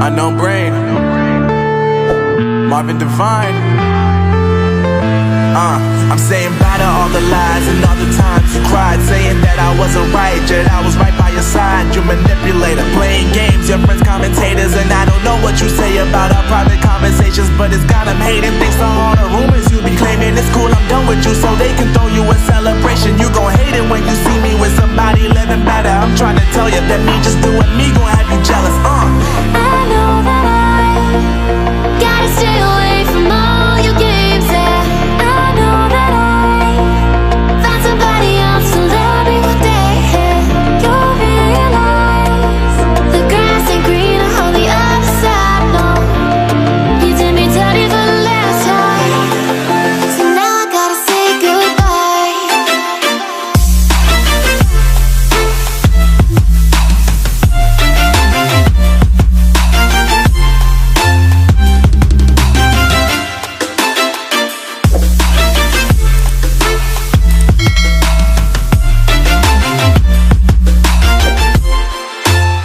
Unknown Brain, Marvin Devine. I'm saying bye to all the lies and all the times you cried, saying that I wasn't right, yet I was right by your side. You manipulator, playing games, your friends commentators, and I don't know what you say about our private conversations, but it's got them hating. Thanks to all the rumors you be claiming. It's cool, I'm done with you, so they can throw you a celebration. You gon' hate it when you see me with somebody living better. I'm trying to tell you that me just doing me gon' have you jealous. I know that I gotta stay away from all your games, yeah. I know that I found somebody else to love me one day, yeah. You'll realize the grass ain't greener on the other side, no. You did me dirty for the last time, so now I gotta say goodbye.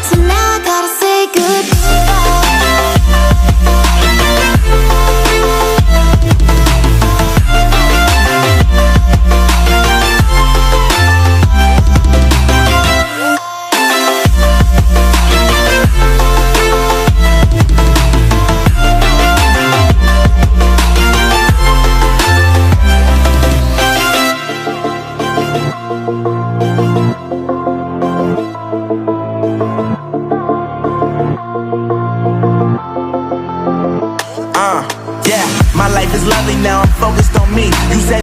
So now I gotta say Yeah, my life is lovely now, I'm focused on me. You said